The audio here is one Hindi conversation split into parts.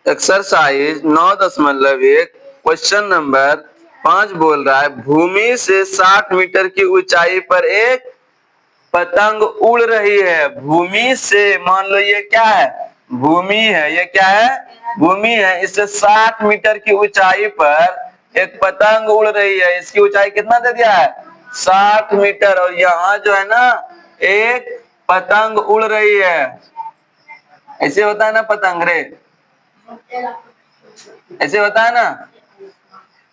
एक्सरसाइज 9.1 क्वेश्चन नंबर 5 बोल रहा है भूमि से 60 मीटर की ऊंचाई पर एक पतंग उड़ रही है। भूमि से मान लो ये क्या है, भूमि है, ये क्या है, भूमि है। इससे 60 मीटर की ऊंचाई पर एक पतंग उड़ रही है। इसकी ऊंचाई कितना दे दिया है, 60 मीटर। और यहाँ जो है ना एक पतंग उड़ रही है। ऐसे होता है ना पतंग रे, ऐसे होता है ना।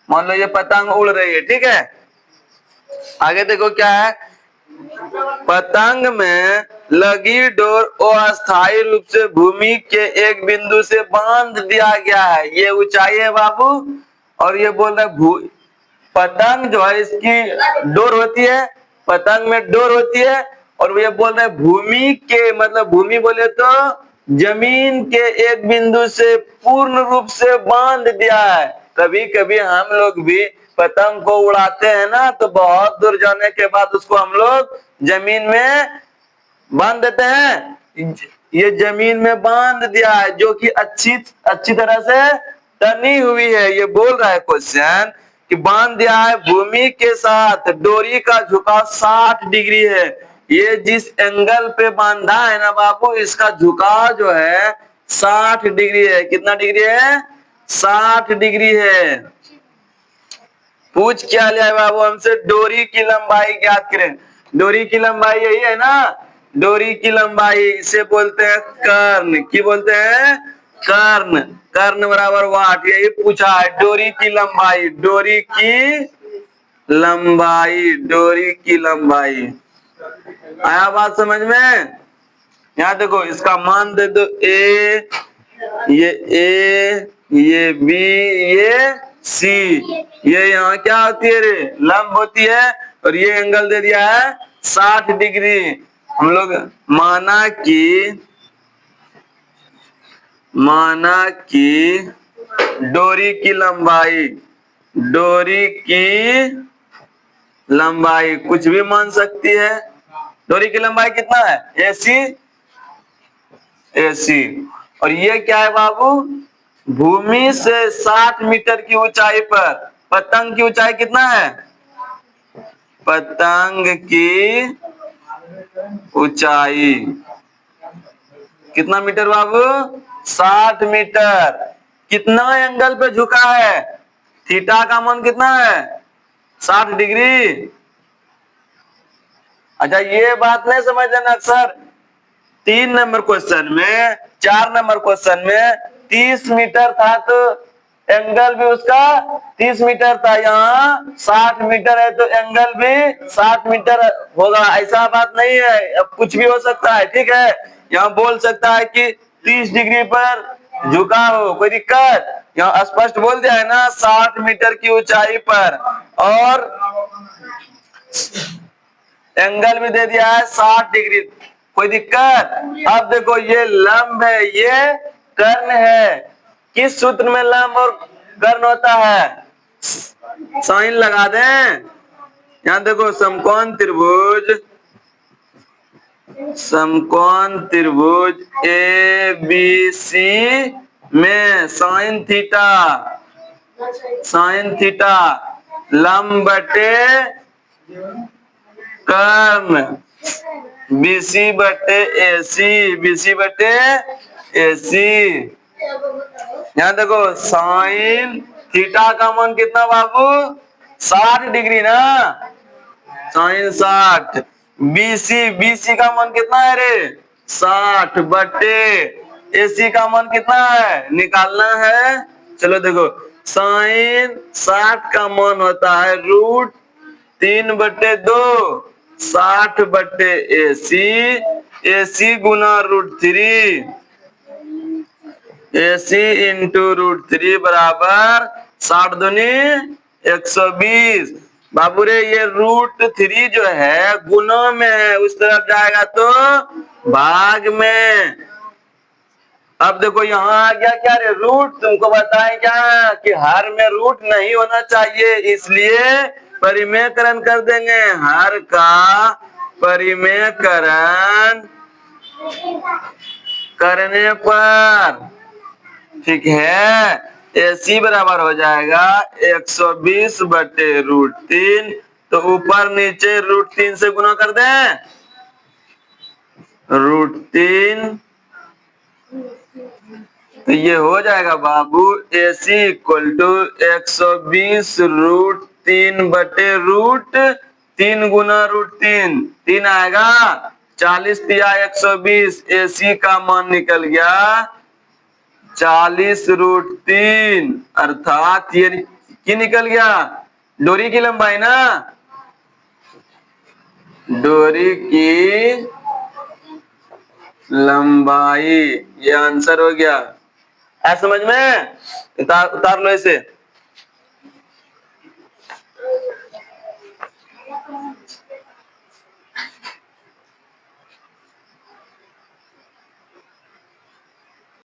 मान लो ये पतंग उड़ रही है, ठीक है। आगे देखो क्या है, पतंग में लगी डोर अस्थायी रूप से भूमि के एक बिंदु से बांध दिया गया है। ये ऊंचाई है बाबू। और ये बोल रहा है पतंग जो है इसकी डोर होती है, पतंग में डोर होती है। और ये बोल रहे भूमि के, मतलब भूमि बोले तो जमीन के एक बिंदु से पूर्ण रूप से बांध दिया है। कभी कभी हम लोग भी पतंग को उड़ाते हैं ना, तो बहुत दूर जाने के बाद उसको हम लोग जमीन में बांध देते हैं। ये जमीन में बांध दिया है जो कि अच्छी तरह से तनी हुई है। ये बोल रहा है क्वेश्चन कि बांध दिया है भूमि के साथ, डोरी का झुकाव 60 डिग्री है। ये जिस एंगल पे बांधा है ना बाबू, इसका झुकाव जो है 60 डिग्री है। कितना डिग्री है, 60 डिग्री है। पूछ क्या लिया है बाबू हमसे, डोरी की लंबाई ज्ञात करें। डोरी की लंबाई यही है ना, डोरी की लंबाई इसे बोलते हैं कर्ण। की बोलते हैं, कर्ण। कर्ण बराबर वाट, यही पूछा है। डोरी की लंबाई, डोरी की लंबाई, डोरी की लंबाई। आया बात समझ में। यहाँ देखो इसका मान दे दो ए, ये बी, ये सी। ये यहाँ क्या होती है रे, लंब होती है। और ये एंगल दे दिया है 60 डिग्री। हम लोग माना कि डोरी की लंबाई, डोरी की लंबाई कुछ भी मान सकती है। डोरी की लंबाई कितना है, एसी। और ये क्या है बाबू, भूमि से 60 मीटर की ऊंचाई पर पतंग की ऊंचाई कितना है, पतंग की ऊंचाई कितना मीटर बाबू, 60 मीटर। कितना एंगल पे झुका है, थीटा का मान कितना है, 60 डिग्री। अच्छा ये बात नहीं समझ लेना अक्सर 3 नंबर क्वेश्चन में, 4 नंबर क्वेश्चन में 30 मीटर था तो एंगल भी उसका 30 मीटर था। यहाँ 60 मीटर है तो एंगल भी 60 मीटर होगा। ऐसा बात नहीं है, अब कुछ भी हो सकता है, ठीक है। यहाँ बोल सकता है कि 30 डिग्री पर झुका हो, कोई दिक्कत। यहाँ स्पष्ट बोल दिया है ना 60 मीटर की ऊंचाई पर, और एंगल भी दे दिया है 60 डिग्री, कोई दिक्कत। अब देखो ये लंब है, ये कर्ण है। किस सूत्र में लंब और कर्ण होता है, साइन लगा दें। यहाँ देखो समकोण त्रिभुज, समकोण त्रिभुज ए बी सी में साइन थीटा लंब बटे कर्ण बीसी बटे एसी, बीसी बटे एसी। यहाँ देखो साइन थीटा का मान कितना बाबू, 60 डिग्री ना, साइन 60। बीसी का मान कितना है रे, 60 बटे एसी का मान कितना है, निकालना है। चलो देखो साइन 60 का मान होता है √3/2, 60 बटे एसी गुना √3, एसी इंटू √3 बराबर 60 दूनी 120। बाबू रे ये √3 जो है गुना में है, उस तरफ जाएगा तो भाग में। अब देखो यहाँ आ गया क्या रे, रूट। तुमको बताएं क्या कि हर में रूट नहीं होना चाहिए, इसलिए परिमेयकरण कर देंगे। हर का परिमेयकरण करने पर ठीक है। AC बराबर हो जाएगा 120 बटे √3। तो ऊपर नीचे √3 से गुना कर दें। √3 तो ये हो जाएगा बाबू AC इक्वल टू 120 √3 बटे √3 गुना √3 3 आएगा 40 दिया 120। AC का मान निकल गया 40 √3 अर्थात ये की निकल गया डोरी की लंबाई ना, डोरी की लंबाई। ये आंसर हो गया। है समझ में? उतार लो इसे।